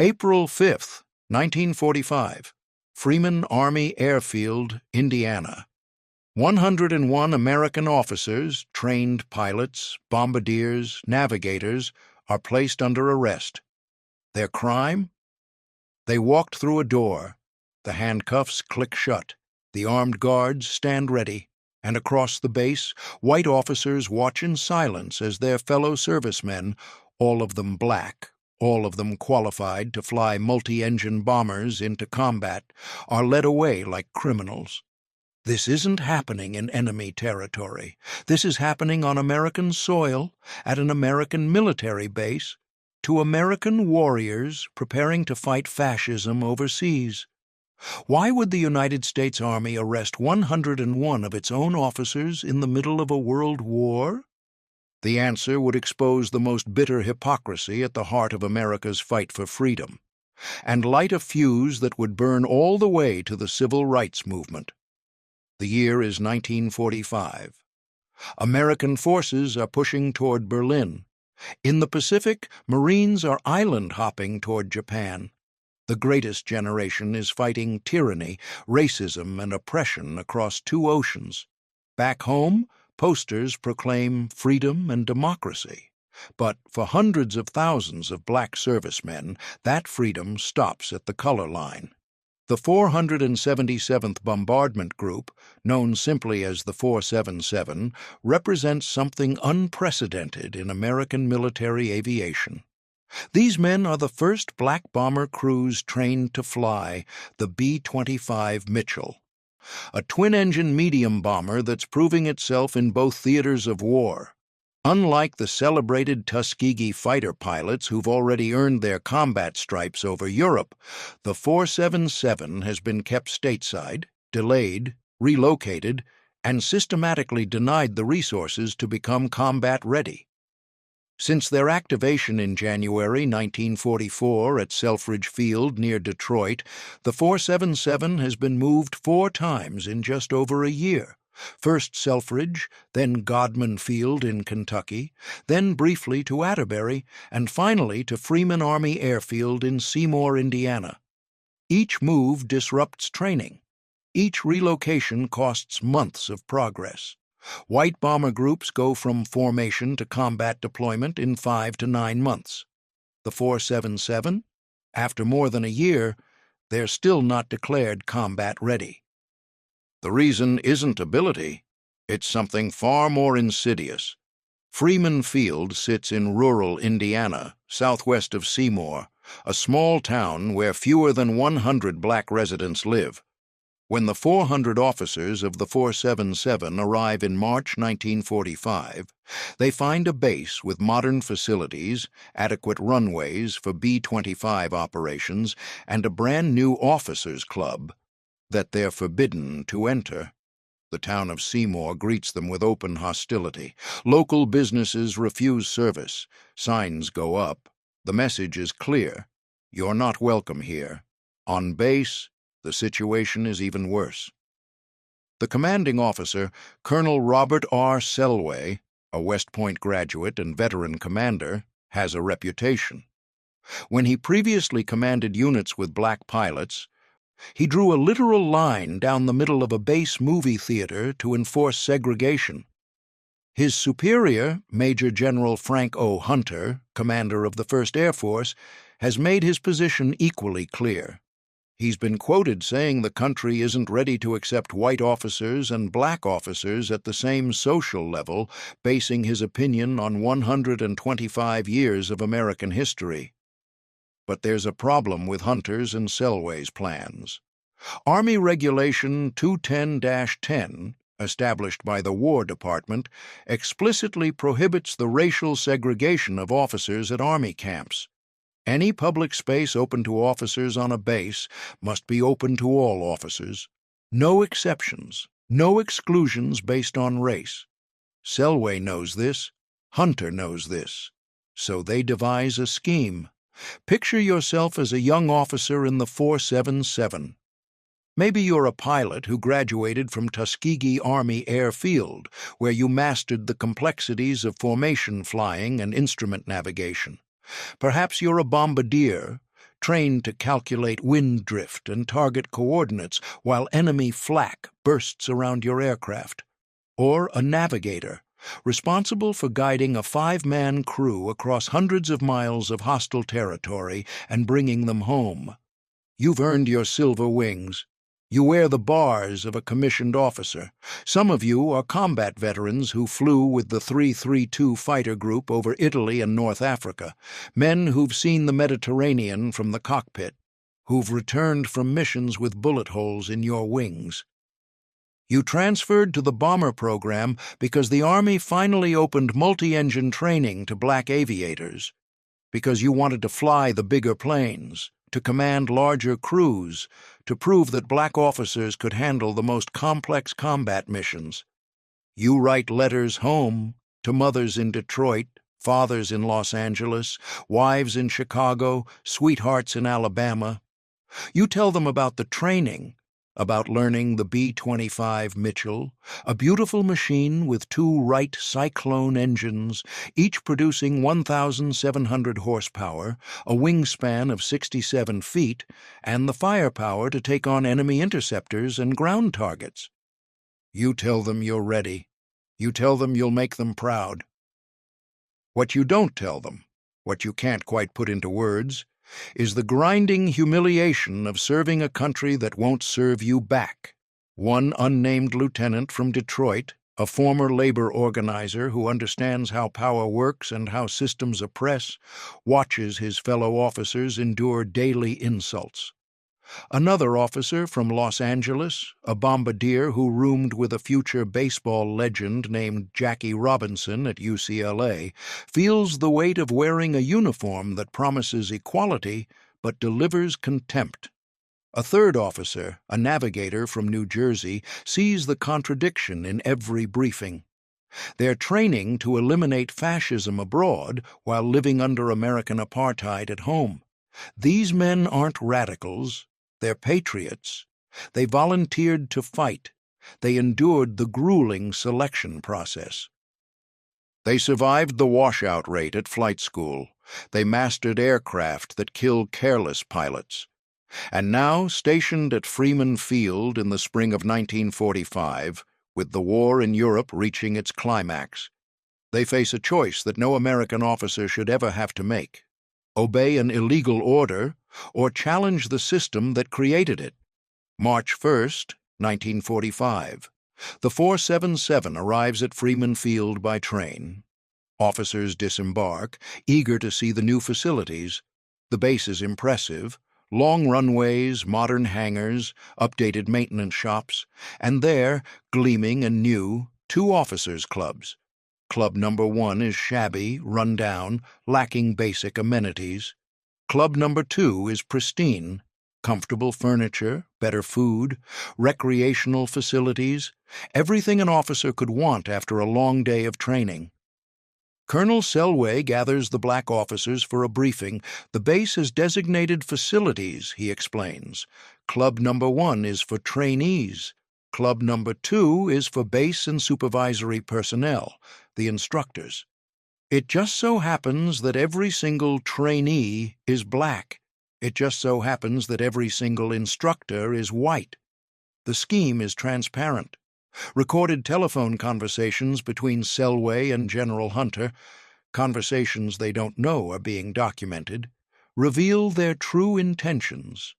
April 5th, 1945, Freeman Army Airfield, Indiana. 101 American officers, trained pilots, bombardiers, navigators, are placed under arrest. Their crime? They walked through a door. The handcuffs click shut. The armed guards stand ready. And across the base, white officers watch in silence as their fellow servicemen, all of them black, all of them qualified to fly multi-engine bombers into combat, are led away like criminals. This isn't happening in enemy territory. This is happening on American soil, at an American military base, to American warriors preparing to fight fascism overseas. Why would the United States Army arrest 101 of its own officers in the middle of a world war? The answer would expose the most bitter hypocrisy at the heart of America's fight for freedom, and light a fuse that would burn all the way to the civil rights movement. The year is 1945. American forces are pushing toward Berlin. In the Pacific, Marines are island-hopping toward Japan. The greatest generation is fighting tyranny, racism, and oppression across two oceans. Back home, posters proclaim freedom and democracy. But for hundreds of thousands of black servicemen, that freedom stops at the color line. The 477th Bombardment Group, known simply as the 477, represents something unprecedented in American military aviation. These men are the first black bomber crews trained to fly the B-25 Mitchell, a twin-engine medium bomber that's proving itself in both theaters of war. Unlike the celebrated Tuskegee fighter pilots who've already earned their combat stripes over Europe, the 477 has been kept stateside, delayed, relocated, and systematically denied the resources to become combat-ready. Since their activation in January 1944 at Selfridge Field near Detroit, the 477 has been moved 4 times in just over a year. First Selfridge, then Godman Field in Kentucky, then briefly to Atterbury, and finally to Freeman Army Airfield in Seymour, Indiana. Each move disrupts training. Each relocation costs months of progress. White bomber groups go from formation to combat deployment in 5 to 9 months. The 477, after more than a year, they're still not declared combat ready. The reason isn't ability, it's something far more insidious. Freeman Field sits in rural Indiana, southwest of Seymour, a small town where fewer than 100 black residents live. When the 400 officers of the 477 arrive in March 1945, they find a base with modern facilities, adequate runways for B-25 operations, and a brand-new officers' club that they're forbidden to enter. The town of Seymour greets them with open hostility. Local businesses refuse service. Signs go up. The message is clear. You're not welcome here. On base, the situation is even worse. The commanding officer, Colonel Robert R. Selway, a West Point graduate and veteran commander, has a reputation. When he previously commanded units with black pilots, he drew a literal line down the middle of a base movie theater to enforce segregation. His superior, Major General Frank O. Hunter, commander of the 1st Air Force, has made his position equally clear. He's been quoted saying the country isn't ready to accept white officers and black officers at the same social level, basing his opinion on 125 years of American history. But there's a problem with Hunter's and Selway's plans. Army Regulation 210-10, established by the War Department, explicitly prohibits the racial segregation of officers at Army camps. Any public space open to officers on a base must be open to all officers. No exceptions, no exclusions based on race. Selway knows this, Hunter knows this, so they devise a scheme. Picture yourself as a young officer in the 477. Maybe you're a pilot who graduated from Tuskegee Army Airfield, where you mastered the complexities of formation flying and instrument navigation. Perhaps you're a bombardier, trained to calculate wind drift and target coordinates while enemy flak bursts around your aircraft. Or a navigator, responsible for guiding a 5-man crew across hundreds of miles of hostile territory and bringing them home. You've earned your silver wings. You wear the bars of a commissioned officer. Some of you are combat veterans who flew with the 332 fighter group over Italy and North Africa, men who've seen the Mediterranean from the cockpit, who've returned from missions with bullet holes in your wings. You transferred to the bomber program because the Army finally opened multi-engine training to black aviators, because you wanted to fly the bigger planes, to command larger crews, to prove that black officers could handle the most complex combat missions. You write letters home to mothers in Detroit, fathers in Los Angeles, wives in Chicago, sweethearts in Alabama. You tell them about the training, about learning the B-25 Mitchell, a beautiful machine with 2 Wright Cyclone engines, each producing 1,700 horsepower, a wingspan of 67 feet, and the firepower to take on enemy interceptors and ground targets. You tell them you're ready. You tell them you'll make them proud. What you don't tell them, what you can't quite put into words, is the grinding humiliation of serving a country that won't serve you back. One unnamed lieutenant from Detroit, a former labor organizer who understands how power works and how systems oppress, watches his fellow officers endure daily insults. Another officer from Los Angeles, a bombardier who roomed with a future baseball legend named Jackie Robinson at UCLA, feels the weight of wearing a uniform that promises equality but delivers contempt. A third officer, a navigator from New Jersey, sees the contradiction in every briefing. They're training to eliminate fascism abroad while living under American apartheid at home. These men aren't radicals. They're patriots. They volunteered to fight. They endured the grueling selection process. They survived the washout rate at flight school. They mastered aircraft that kill careless pilots. And now, stationed at Freeman Field in the spring of 1945, with the war in Europe reaching its climax, they face a choice that no American officer should ever have to make: obey an illegal order or challenge the system that created it. March 1st, 1945. The 477 arrives at Freeman Field by train. Officers disembark, eager to see the new facilities. The base is impressive. Long runways, modern hangars, updated maintenance shops, and there, gleaming and new, 2 officers' clubs. Club number 1 is shabby, run down, lacking basic amenities. Club number 2 is pristine, comfortable furniture, better food, recreational facilities, everything an officer could want after a long day of training. Colonel Selway gathers the black officers for a briefing. The base has designated facilities, he explains. Club number 1 is for trainees. Club number 2 is for base and supervisory personnel, the instructors. It just so happens that every single trainee is black. It just so happens that every single instructor is white. The scheme is transparent. Recorded telephone conversations between Selway and General Hunter, conversations they don't know are being documented, reveal their true intentions.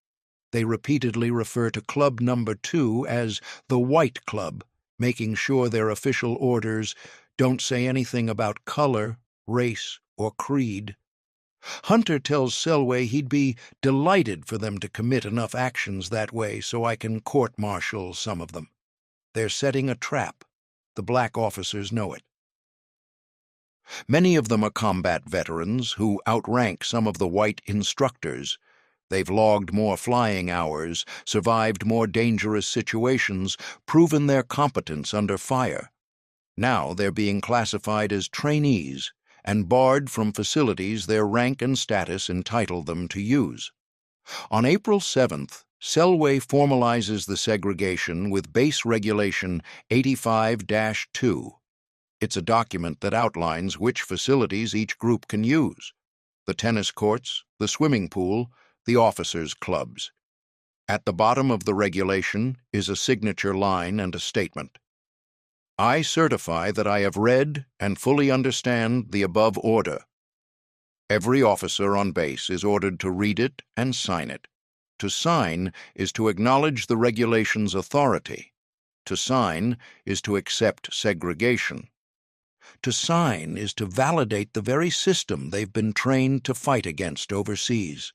They repeatedly refer to Club number 2 as the White Club, making sure their official orders don't say anything about color, race, or creed. Hunter tells Selway he'd be delighted for them to commit enough actions that way so I can court-martial some of them. They're setting a trap. The black officers know it. Many of them are combat veterans who outrank some of the white instructors. They've logged more flying hours, survived more dangerous situations, proven their competence under fire. Now they're being classified as trainees and barred from facilities their rank and status entitle them to use. On April 7th, Selway formalizes the segregation with Base Regulation 85-2. It's a document that outlines which facilities each group can use: the tennis courts, the swimming pool, the officers' clubs. At the bottom of the regulation is a signature line and a statement. I certify that I have read and fully understand the above order. Every officer on base is ordered to read it and sign it. To sign is to acknowledge the regulation's authority. To sign is to accept segregation. To sign is to validate the very system they've been trained to fight against overseas.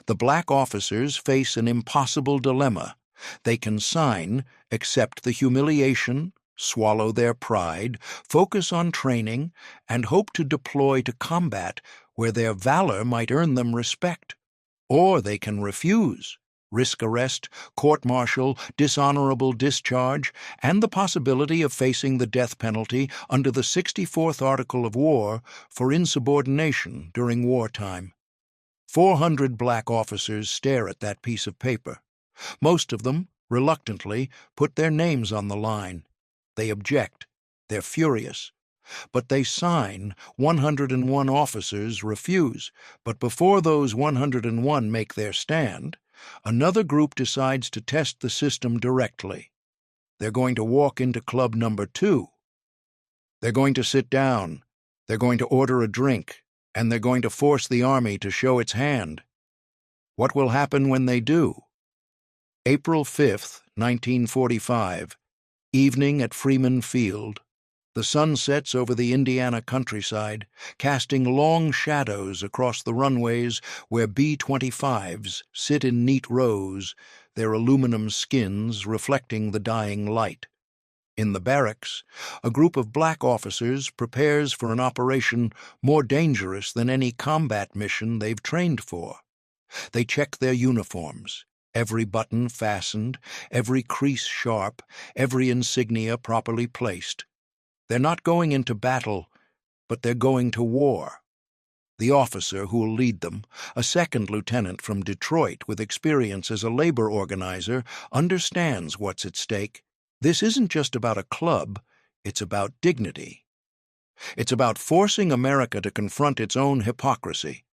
The black officers face an impossible dilemma. They can sign, accept the humiliation, swallow their pride, focus on training, and hope to deploy to combat where their valor might earn them respect. Or they can refuse, risk arrest, court-martial, dishonorable discharge, and the possibility of facing the death penalty under the 64th Article of War for insubordination during wartime. 400 black officers stare at that piece of paper. Most of them, reluctantly, put their names on the line. They object. They're furious. But they sign. 101 officers refuse. But before those 101 make their stand, another group decides to test the system directly. They're going to walk into club number 2. They're going to sit down. They're going to order a drink. And they're going to force the Army to show its hand. What will happen when they do? April 5, 1945, evening at Freeman Field. The sun sets over the Indiana countryside, casting long shadows across the runways where B-25s sit in neat rows, their aluminum skins reflecting the dying light. In the barracks, a group of black officers prepares for an operation more dangerous than any combat mission they've trained for. They check their uniforms, every button fastened, every crease sharp, every insignia properly placed. They're not going into battle, but they're going to war. The officer who will lead them, a second lieutenant from Detroit with experience as a labor organizer, understands what's at stake. This isn't just about a club, it's about dignity. It's about forcing America to confront its own hypocrisy.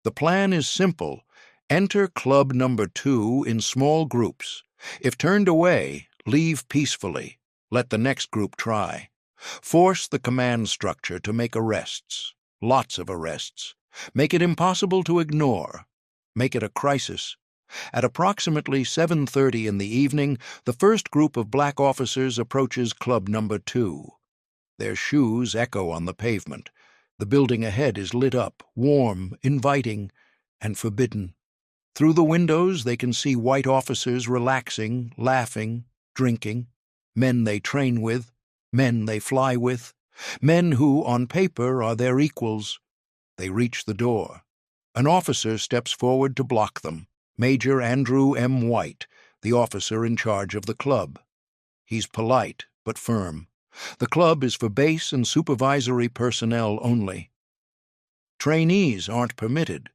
The plan is simple. Enter club number 2 in small groups. If turned away, leave peacefully. Let the next group try. Force the command structure to make arrests, lots of arrests. Make it impossible to ignore. Make it a crisis. At approximately 7:30 in the evening, the first group of black officers approaches club number 2. Their shoes echo on the pavement. The building ahead is lit up, warm, inviting, and forbidden. Through the windows they can see white officers relaxing, laughing, drinking, men they train with, men they fly with, men who, on paper, are their equals. They reach the door. An officer steps forward to block them. Major Andrew M. White, the officer in charge of the club. He's polite but firm. The club is for base and supervisory personnel only. Trainees aren't permitted.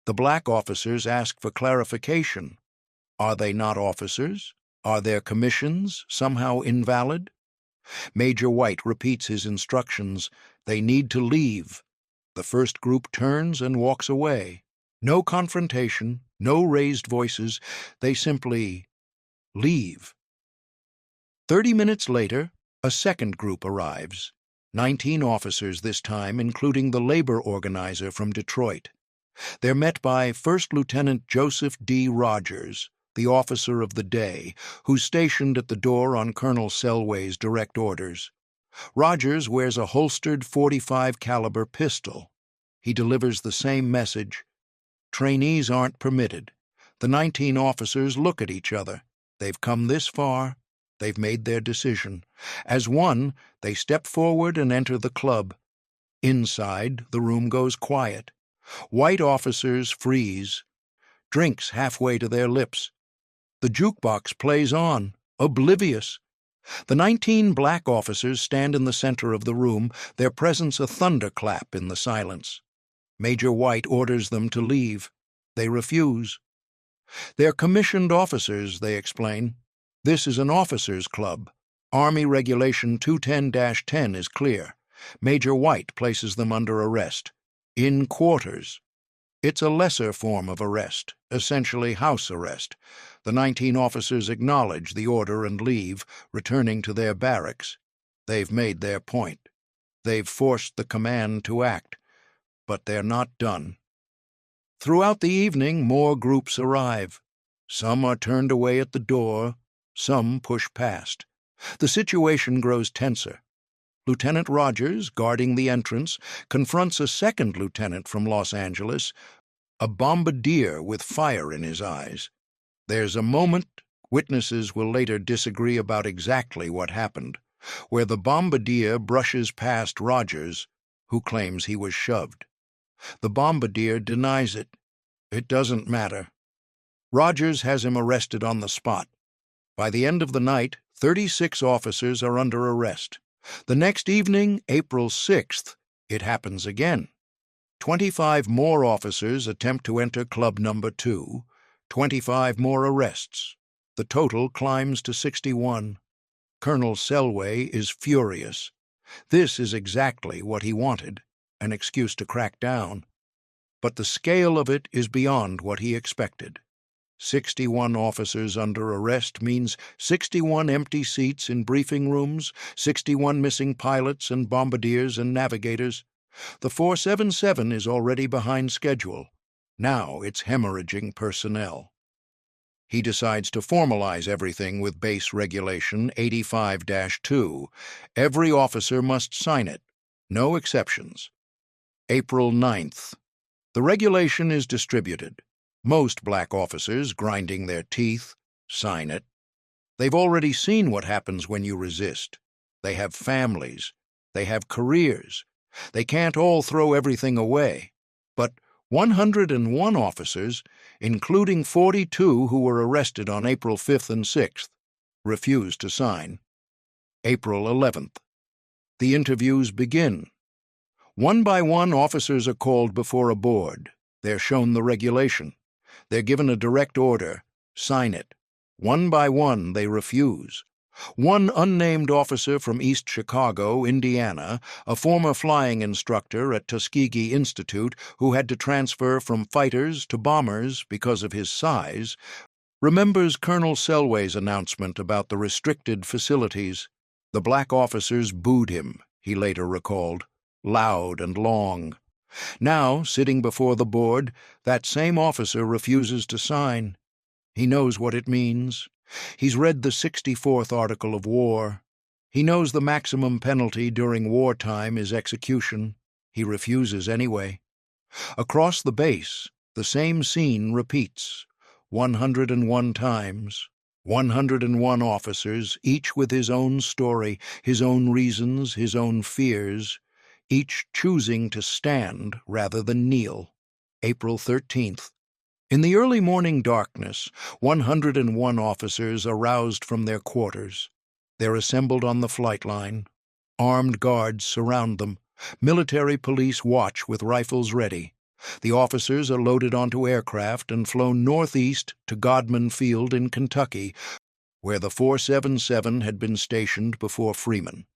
The black officers ask for clarification. Are they not officers? Are their commissions somehow invalid? Major White repeats his instructions. They need to leave. The first group turns and walks away. No confrontation, no raised voices. They simply leave. 30 minutes later, a second group arrives. 19 officers this time, including the labor organizer from Detroit. They're met by First Lieutenant Joseph D. Rogers, the officer of the day, who's stationed at the door on Colonel Selway's direct orders. Rogers wears a holstered .45 caliber pistol. He delivers the same message. Trainees aren't permitted. The 19 officers look at each other. They've come this far. They've made their decision. As one, they step forward and enter the club. Inside, the room goes quiet. White officers freeze. Drinks halfway to their lips. The jukebox plays on, oblivious. The 19 black officers stand in the center of the room, their presence a thunderclap in the silence. Major White orders them to leave. They refuse. They're commissioned officers, they explain. This is an officers' club. Army Regulation 210-10 is clear. Major White places them under arrest. In quarters. It's a lesser form of arrest, essentially house arrest. The 19 officers acknowledge the order and leave, returning to their barracks. They've made their point. They've forced the command to act. But they're not done. Throughout the evening, more groups arrive. Some are turned away at the door, some push past. The situation grows tenser. Lieutenant Rogers, guarding the entrance, confronts a second lieutenant from Los Angeles, a bombardier with fire in his eyes. There's a moment, witnesses will later disagree about exactly what happened, where the bombardier brushes past Rogers, who claims he was shoved. The bombardier denies it. It doesn't matter. Rogers has him arrested on the spot. By the end of the night, 36 officers are under arrest. The next evening, April 6th, it happens again. 25 more officers attempt to enter Club Number 2, 25 more arrests. The total climbs to 61. Colonel Selway is furious. This is exactly what he wanted, an excuse to crack down. But the scale of it is beyond what he expected. 61 officers under arrest means 61 empty seats in briefing rooms, 61 missing pilots and bombardiers and navigators. The 477 is already behind schedule. Now it's hemorrhaging personnel. He decides to formalize everything with Base Regulation 85-2. Every officer must sign it. No exceptions. April 9th. The regulation is distributed. Most black officers, grinding their teeth, sign it. They've already seen what happens when you resist. They have families. They have careers. They can't all throw everything away. But 101 officers, including 42 who were arrested on April 5th and 6th, refuse to sign. April 11th. The interviews begin. One by one, officers are called before a board. They're shown the regulation. They're given a direct order. Sign it. One by one, they refuse. One unnamed officer from East Chicago, Indiana, a former flying instructor at Tuskegee Institute who had to transfer from fighters to bombers because of his size, remembers Colonel Selway's announcement about the restricted facilities. The black officers booed him, he later recalled, loud and long. Now, sitting before the board, that same officer refuses to sign. He knows what it means. He's read the 64th Article of War. He knows the maximum penalty during wartime is execution. He refuses anyway. Across the base, the same scene repeats. 101 times. 101 officers, each with his own story, his own reasons, his own fears, each choosing to stand rather than kneel. April 13th. In the early morning darkness, 101 officers are roused from their quarters. They're assembled on the flight line. Armed guards surround them. Military police watch with rifles ready. The officers are loaded onto aircraft and flown northeast to Bombardment Field in Kentucky, where the 477 had been stationed before Freeman.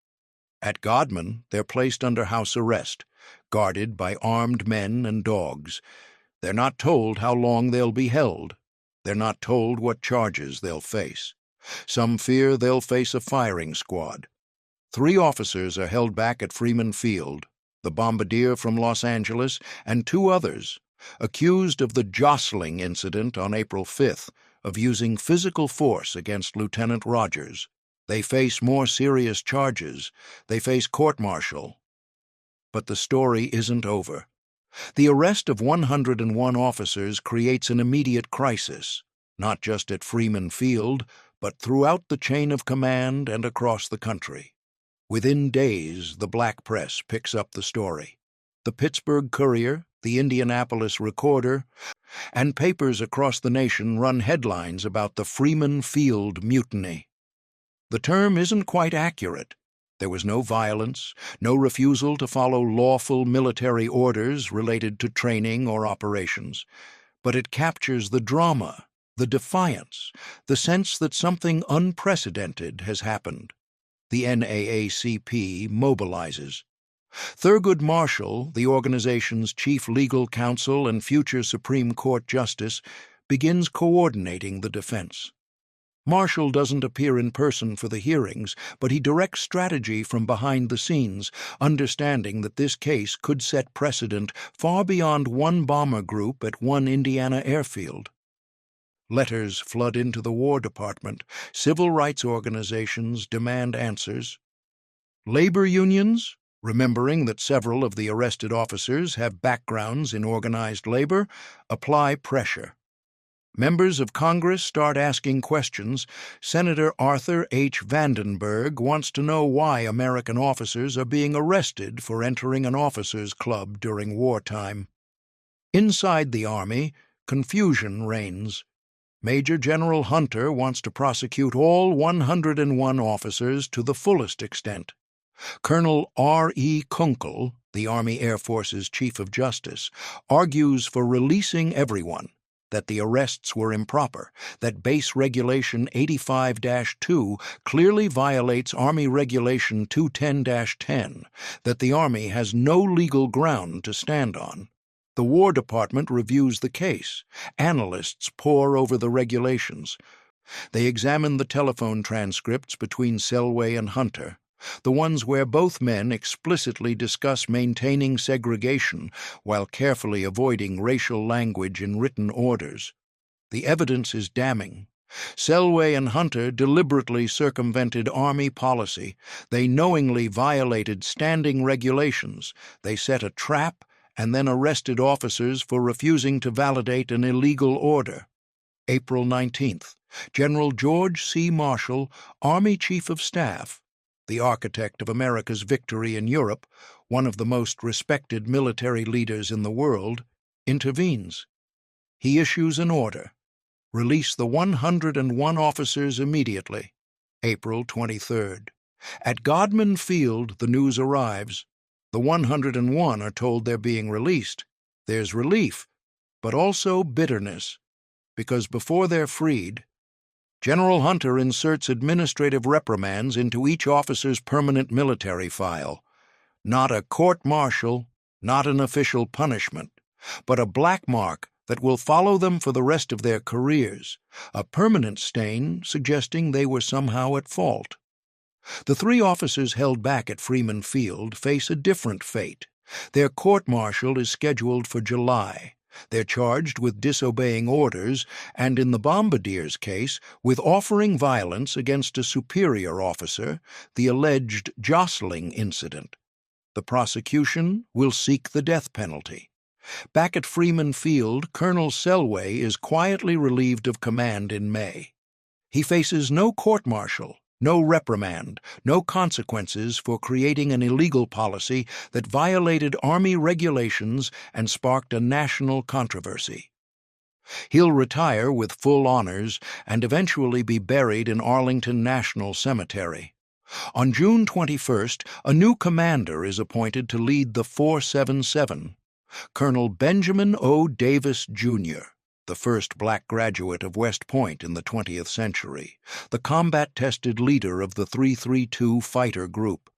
At Godman, they're placed under house arrest, guarded by armed men and dogs. They're not told how long they'll be held. They're not told what charges they'll face. Some fear they'll face a firing squad. 3 officers are held back at Freeman Field, the bombardier from Los Angeles, and 2 others, accused of the jostling incident on April 5th, of using physical force against Lieutenant Rogers. They face more serious charges. They face court-martial. But the story isn't over. The arrest of 101 officers creates an immediate crisis, not just at Freeman Field, but throughout the chain of command and across the country. Within days, the black press picks up the story. The Pittsburgh Courier, the Indianapolis Recorder, and papers across the nation run headlines about the Freeman Field Mutiny. The term isn't quite accurate. There was no violence, no refusal to follow lawful military orders related to training or operations, but it captures the drama, the defiance, the sense that something unprecedented has happened. The NAACP mobilizes. Thurgood Marshall, the organization's chief legal counsel and future Supreme Court justice, begins coordinating the defense. Marshall doesn't appear in person for the hearings, but he directs strategy from behind the scenes, understanding that this case could set precedent far beyond one bomber group at one Indiana airfield. Letters flood into the War Department. Civil rights organizations demand answers. Labor unions, remembering that several of the arrested officers have backgrounds in organized labor, apply pressure. Members of Congress start asking questions. Senator Arthur H. Vandenberg wants to know why American officers are being arrested for entering an officers' club during wartime. Inside the Army, confusion reigns. Major General Hunter wants to prosecute all 101 officers to the fullest extent. Colonel R.E. Kunkel, the Army Air Force's Chief of Justice, argues for releasing everyone, that the arrests were improper, that Base Regulation 85-2 clearly violates Army Regulation 210-10, that the Army has no legal ground to stand on. The War Department reviews the case. Analysts pore over the regulations. They examine the telephone transcripts between Selway and Hunter, the ones where both men explicitly discuss maintaining segregation while carefully avoiding racial language in written orders. The evidence is damning. Selway and Hunter deliberately circumvented Army policy. They knowingly violated standing regulations. They set a trap and then arrested officers for refusing to validate an illegal order. April 19th. General George C. Marshall, Army Chief of Staff, the architect of America's victory in Europe, one of the most respected military leaders in the world, intervenes. He issues an order. Release the 101 officers immediately. April 23rd. At Bombardment Field, the news arrives. The 101 are told they're being released. There's relief, but also bitterness, because before they're freed, General Hunter inserts administrative reprimands into each officer's permanent military file. Not a court-martial, not an official punishment, but a black mark that will follow them for the rest of their careers, a permanent stain suggesting they were somehow at fault. The three officers held back at Freeman Field face a different fate. Their court-martial is scheduled for July. They're charged with disobeying orders and, in the Bombardier's case, with offering violence against a superior officer, the alleged jostling incident. The prosecution will seek the death penalty. Back at Freeman Field, Colonel Selway is quietly relieved of command in May. He faces no court-martial, no reprimand, no consequences for creating an illegal policy that violated Army regulations and sparked a national controversy. He'll retire with full honors and eventually be buried in Arlington National Cemetery. On June 21st, a new commander is appointed to lead the 477, Colonel Benjamin O. Davis, Jr., the first black graduate of West Point in the 20th century, the combat-tested leader of the 332 fighter group,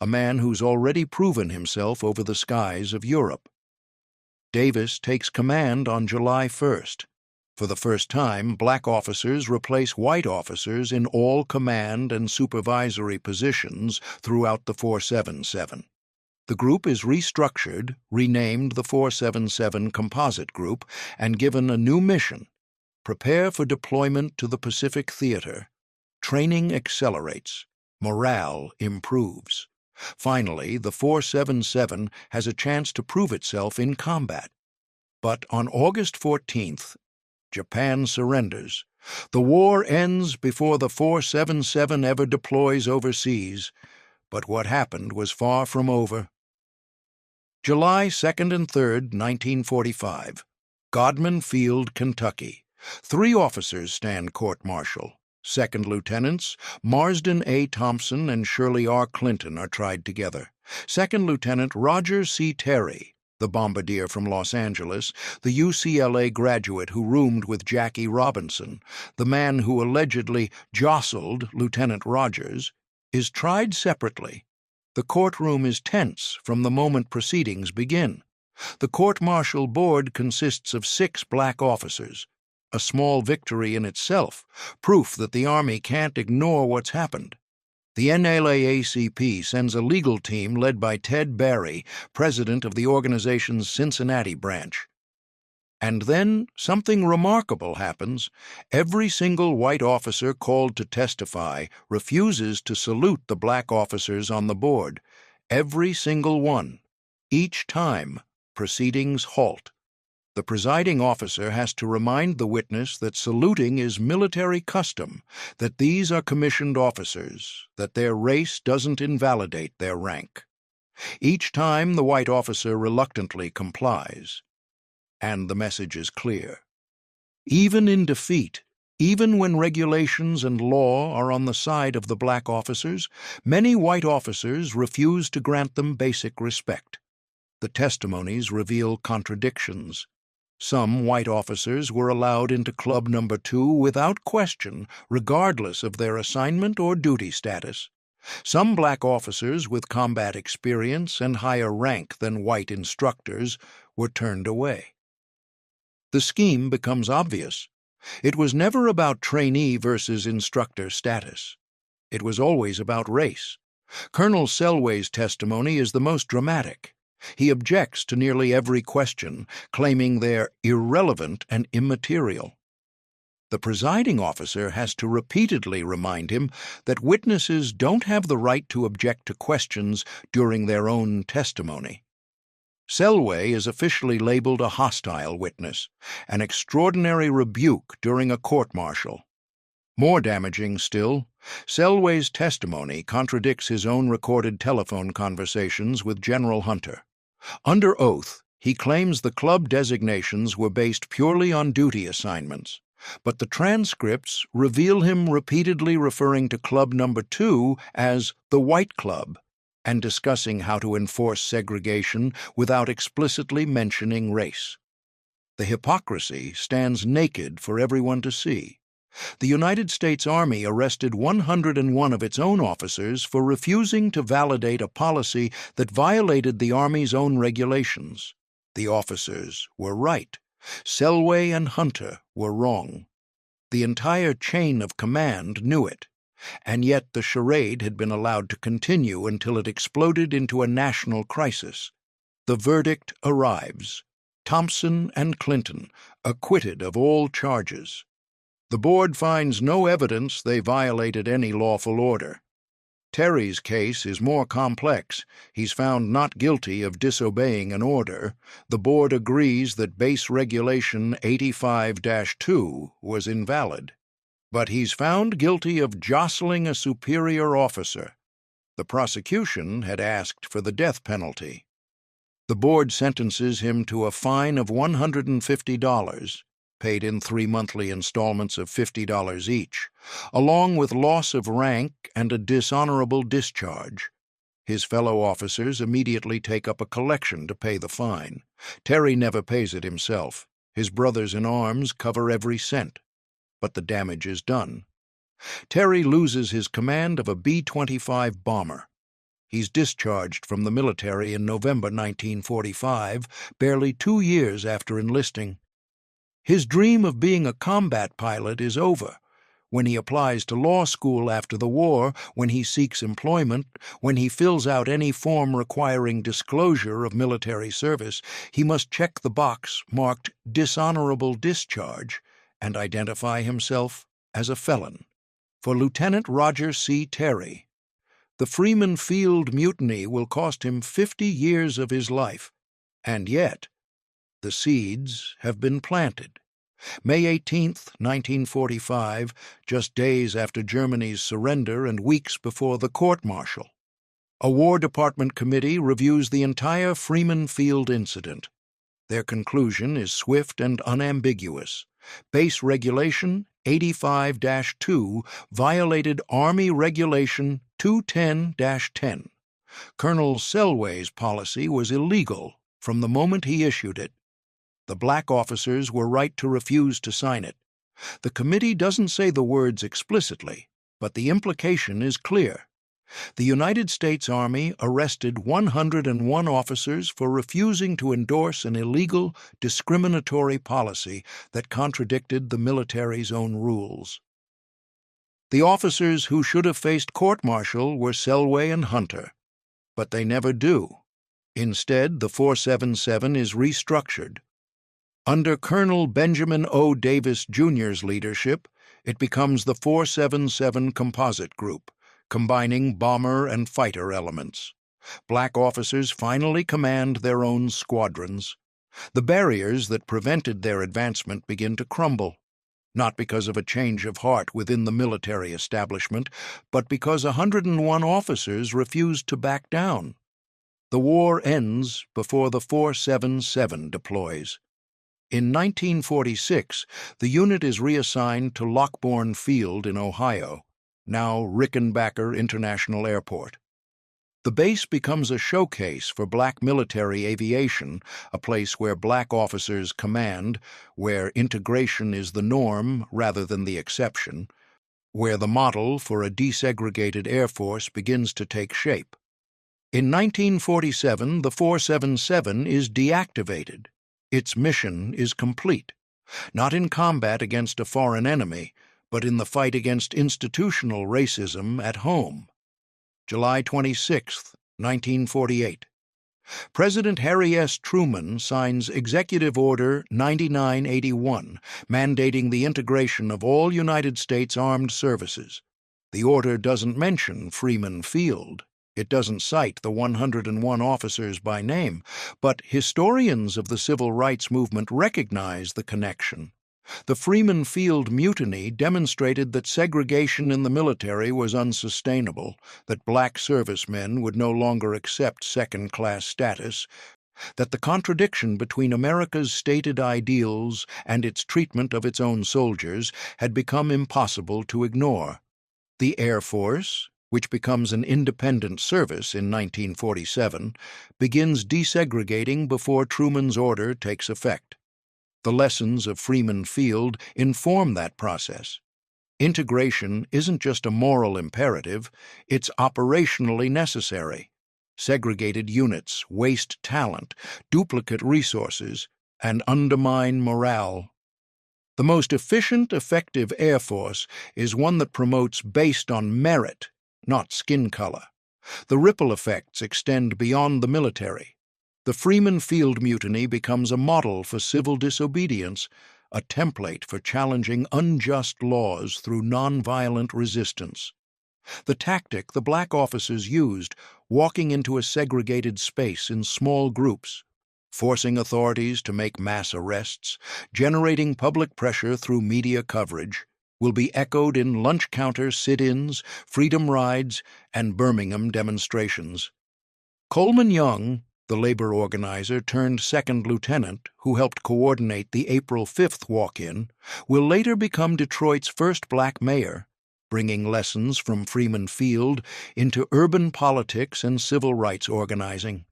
a man who's already proven himself over the skies of Europe. Davis takes command on July 1st. For the first time, black officers replace white officers in all command and supervisory positions throughout the 477. The group is restructured, renamed the 477 Composite Group, and given a new mission: prepare for deployment to the Pacific Theater. Training accelerates. Morale improves. Finally, the 477 has a chance to prove itself in combat. But on August 14th, Japan surrenders. The war ends before the 477 ever deploys overseas. But what happened was far from over. July 2nd and 3rd, 1945. Bombardment Field, Kentucky. 3 officers stand court-martial. Second Lieutenants Marsden A. Thompson and Shirley R. Clinton are tried together. Second Lieutenant Roger C. Terry, the bombardier from Los Angeles, the UCLA graduate who roomed with Jackie Robinson, the man who allegedly jostled Lieutenant Rogers, is tried separately. The courtroom is tense from the moment proceedings begin. The court-martial board consists of 6 black officers, a small victory in itself, proof that the Army can't ignore what's happened. The NAACP sends a legal team led by Ted Barry, president of the organization's Cincinnati branch. And then something remarkable happens. Every single white officer called to testify refuses to salute the black officers on the board. Every single one. Each time, proceedings halt. The presiding officer has to remind the witness that saluting is military custom, that these are commissioned officers, that their race doesn't invalidate their rank. Each time, the white officer reluctantly complies. And the message is clear. Even in defeat, even when regulations and law are on the side of the black officers, many white officers refuse to grant them basic respect. The testimonies reveal contradictions. Some white officers were allowed into Club Number 2 without question, regardless of their assignment or duty status. Some black officers with combat experience and higher rank than white instructors were turned away. The scheme becomes obvious. It was never about trainee versus instructor status. It was always about race. Colonel Selway's testimony is the most dramatic. He objects to nearly every question, claiming they're irrelevant and immaterial. The presiding officer has to repeatedly remind him that witnesses don't have the right to object to questions during their own testimony. Selway is officially labeled a hostile witness, an extraordinary rebuke during a court-martial. More damaging still, Selway's testimony contradicts his own recorded telephone conversations with General Hunter. Under oath, he claims the club designations were based purely on duty assignments, but the transcripts reveal him repeatedly referring to Club Number 2 as the White Club and discussing how to enforce segregation without explicitly mentioning race. The hypocrisy stands naked for everyone to see. The United States Army arrested 101 of its own officers for refusing to validate a policy that violated the Army's own regulations. The officers were right. Selway and Hunter were wrong. The entire chain of command knew it. And yet the charade had been allowed to continue until it exploded into a national crisis. The verdict arrives. Thompson and Clinton, acquitted of all charges. The board finds no evidence they violated any lawful order. Terry's case is more complex. He's found not guilty of disobeying an order. The board agrees that Base Regulation 85-2 was invalid. But he's found guilty of jostling a superior officer. The prosecution had asked for the death penalty. The board sentences him to a fine of $150, paid in 3 monthly installments of $50 each, along with loss of rank and a dishonorable discharge. His fellow officers immediately take up a collection to pay the fine. Terry never pays it himself. His brothers-in-arms cover every cent. But the damage is done. Terry loses his command of a B-25 bomber. He's discharged from the military in November 1945, barely 2 years after enlisting. His dream of being a combat pilot is over. When he applies to law school after the war, when he seeks employment, when he fills out any form requiring disclosure of military service, he must check the box marked dishonorable discharge and identify himself as a felon. For Lieutenant Roger C. Terry, the Freeman Field Mutiny will cost him 50 years of his life, and yet the seeds have been planted. May 18, 1945, just days after Germany's surrender and weeks before the court-martial. A War Department committee reviews the entire Freeman Field incident. Their conclusion is swift and unambiguous. Base Regulation 85-2 violated Army Regulation 210-10. Colonel Selway's policy was illegal from the moment he issued it. The black officers were right to refuse to sign it. The committee doesn't say the words explicitly, but the implication is clear. The United States Army arrested 101 officers for refusing to endorse an illegal, discriminatory policy that contradicted the military's own rules. The officers who should have faced court-martial were Selway and Hunter, but they never do. Instead, the 477 is restructured. Under Colonel Benjamin O. Davis, Jr.'s leadership, it becomes the 477 Composite Group, combining bomber and fighter elements. Black officers finally command their own squadrons. The barriers that prevented their advancement begin to crumble, not because of a change of heart within the military establishment, but because 101 officers refused to back down. The war ends before the 477 deploys. In 1946, the unit is reassigned to Lockbourne Field in Ohio, now Rickenbacker International Airport. The base becomes a showcase for black military aviation, a place where black officers command, where integration is the norm rather than the exception, where the model for a desegregated Air Force begins to take shape. In 1947, the 477 is deactivated. Its mission is complete, not in combat against a foreign enemy, but in the fight against institutional racism at home. July 26, 1948. President Harry S. Truman signs Executive Order 9981, mandating the integration of all United States armed services. The order doesn't mention Freeman Field. It doesn't cite the 101 officers by name, but historians of the civil rights movement recognize the connection. The Freeman Field Mutiny demonstrated that segregation in the military was unsustainable, that black servicemen would no longer accept second-class status, that the contradiction between America's stated ideals and its treatment of its own soldiers had become impossible to ignore. The Air Force, which becomes an independent service in 1947, begins desegregating before Truman's order takes effect. The lessons of Freeman Field inform that process. Integration isn't just a moral imperative, it's operationally necessary. Segregated units waste talent, duplicate resources, and undermine morale. The most efficient, effective Air Force is one that promotes based on merit, not skin color. The ripple effects extend beyond the military. The Freeman Field Mutiny becomes a model for civil disobedience, a template for challenging unjust laws through nonviolent resistance. The tactic the black officers used, walking into a segregated space in small groups, forcing authorities to make mass arrests, generating public pressure through media coverage, will be echoed in lunch counter sit-ins, freedom rides, and Birmingham demonstrations. Coleman Young, the labor organizer turned second lieutenant who helped coordinate the April 5th walk-in, will later become Detroit's first black mayor, bringing lessons from Freeman Field into urban politics and civil rights organizing.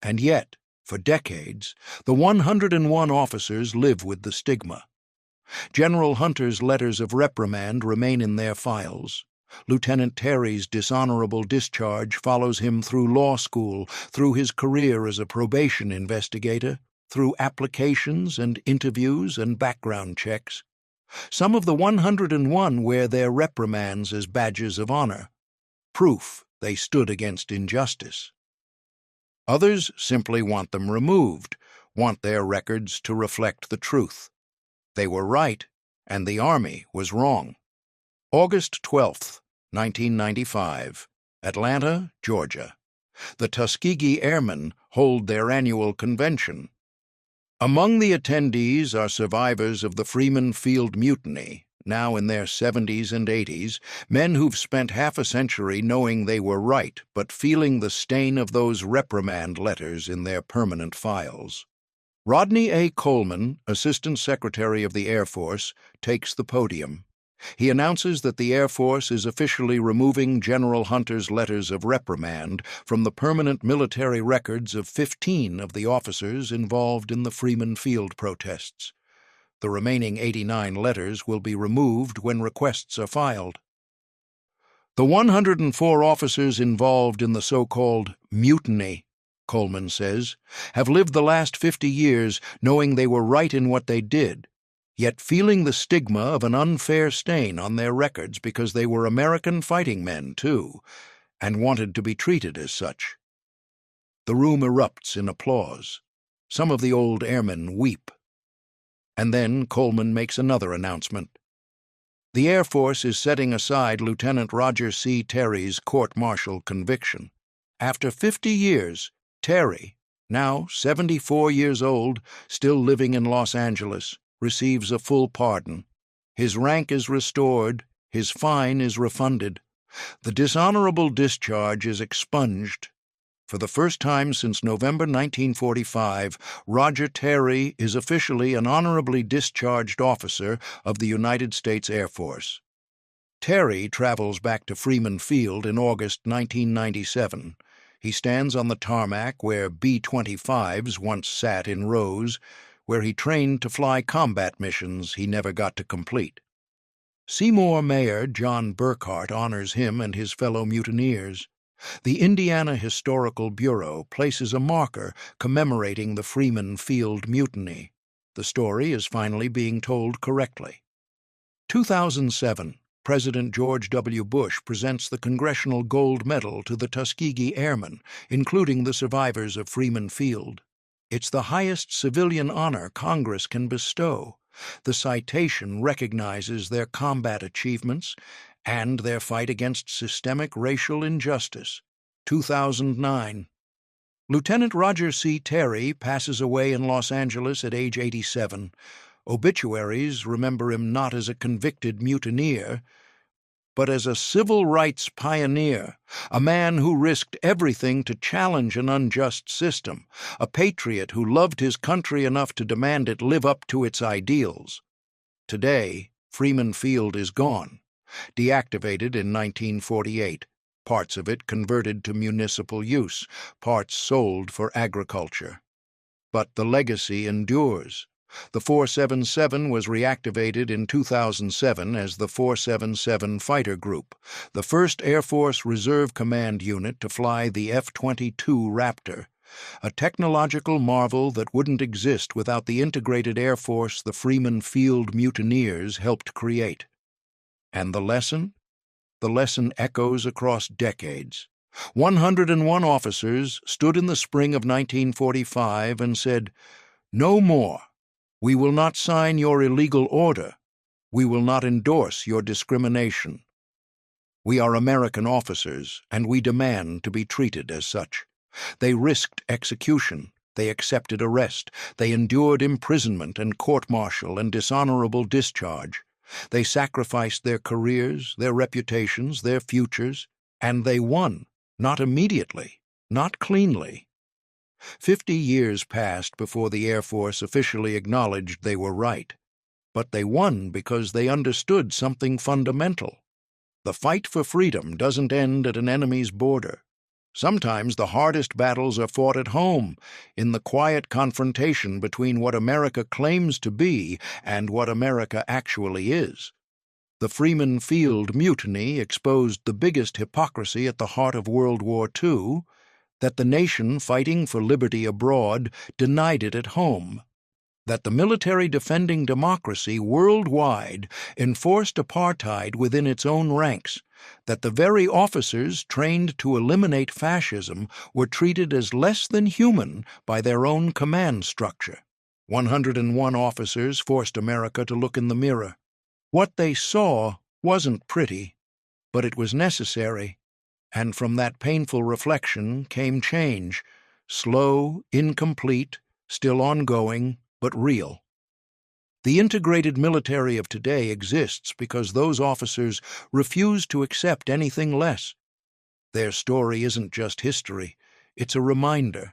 And yet, for decades, the 101 officers live with the stigma. General Hunter's letters of reprimand remain in their files. Lieutenant Terry's dishonorable discharge follows him through law school, through his career as a probation investigator, through applications and interviews and background checks. Some of the 101 wear their reprimands as badges of honor, proof they stood against injustice. Others simply want them removed, want their records to reflect the truth. They were right, and the Army was wrong. August 12, 1995, Atlanta, Georgia. The Tuskegee Airmen hold their annual convention. Among the attendees are survivors of the Freeman Field Mutiny, now in their 70s and 80s, men who've spent half a century knowing they were right but feeling the stain of those reprimand letters in their permanent files. Rodney A. Coleman, Assistant Secretary of the Air Force, takes the podium. He announces that the Air Force is officially removing General Hunter's letters of reprimand from the permanent military records of 15 of the officers involved in the Freeman Field protests. The remaining 89 letters will be removed when requests are filed. The 104 officers involved in the so-called mutiny, Coleman says, have lived the last 50 years knowing they were right in what they did, yet feeling the stigma of an unfair stain on their records because they were American fighting men, too, and wanted to be treated as such. The room erupts in applause. Some of the old airmen weep. And then Coleman makes another announcement. The Air Force is setting aside Lieutenant Roger C. Terry's court-martial conviction. After 50 years, Terry, now 74 years old, still living in Los Angeles, receives a full pardon. His rank is restored, his fine is refunded. The dishonorable discharge is expunged. For the first time since November 1945, Roger Terry is officially an honorably discharged officer of the United States Air Force. Terry travels back to Freeman Field in August 1997. He stands on the tarmac where B-25s once sat in rows, where he trained to fly combat missions he never got to complete. Seymour Mayor John Burkhart honors him and his fellow mutineers. The Indiana Historical Bureau places a marker commemorating the Freeman Field Mutiny. The story is finally being told correctly. 2007, President George W. Bush presents the Congressional Gold Medal to the Tuskegee Airmen, including the survivors of Freeman Field. It's the highest civilian honor Congress can bestow. The citation recognizes their combat achievements and their fight against systemic racial injustice. 2009. Lieutenant Roger C. Terry passes away in Los Angeles at age 87. Obituaries remember him not as a convicted mutineer, but as a civil rights pioneer, a man who risked everything to challenge an unjust system, a patriot who loved his country enough to demand it live up to its ideals. Today, Freeman Field is gone, deactivated in 1948, parts of it converted to municipal use, parts sold for agriculture. But the legacy endures. The 477 was reactivated in 2007 as the 477 Fighter Group, the first Air Force Reserve Command unit to fly the F-22 Raptor, a technological marvel that wouldn't exist without the integrated Air Force the Freeman Field mutineers helped create. And the lesson? The lesson echoes across decades. 101 officers stood in the spring of 1945 and said, "No more. We will not sign your illegal order. We will not endorse your discrimination. We are American officers, and we demand to be treated as such." They risked execution. They accepted arrest. They endured imprisonment and court-martial and dishonorable discharge. They sacrificed their careers, their reputations, their futures, and they won, not immediately, not cleanly. 50 years passed before the Air Force officially acknowledged they were right. But they won because they understood something fundamental. The fight for freedom doesn't end at an enemy's border. Sometimes the hardest battles are fought at home, in the quiet confrontation between what America claims to be and what America actually is. The Freeman Field Mutiny exposed the biggest hypocrisy at the heart of World War II, that the nation fighting for liberty abroad denied it at home, that the military defending democracy worldwide enforced apartheid within its own ranks, that the very officers trained to eliminate fascism were treated as less than human by their own command structure. 101 officers forced America to look in the mirror. What they saw wasn't pretty, but it was necessary. And from that painful reflection came change, slow, incomplete, still ongoing, but real. The integrated military of today exists because those officers refused to accept anything less. Their story isn't just history, it's a reminder.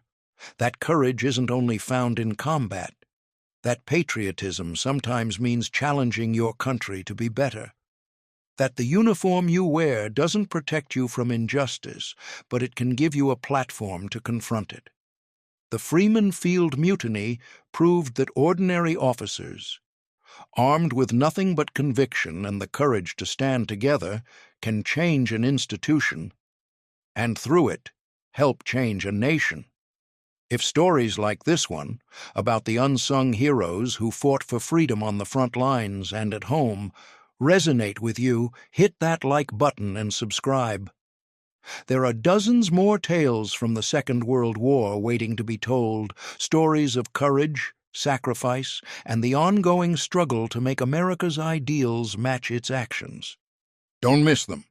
That courage isn't only found in combat. That patriotism sometimes means challenging your country to be better. That the uniform you wear doesn't protect you from injustice, but it can give you a platform to confront it. The Freeman Field Mutiny proved that ordinary officers, armed with nothing but conviction and the courage to stand together, can change an institution, and through it, help change a nation. If stories like this one, about the unsung heroes who fought for freedom on the front lines and at home, resonate with you, hit that like button and subscribe. There are dozens more tales from the Second World War waiting to be told, stories of courage, sacrifice, and the ongoing struggle to make America's ideals match its actions. Don't miss them.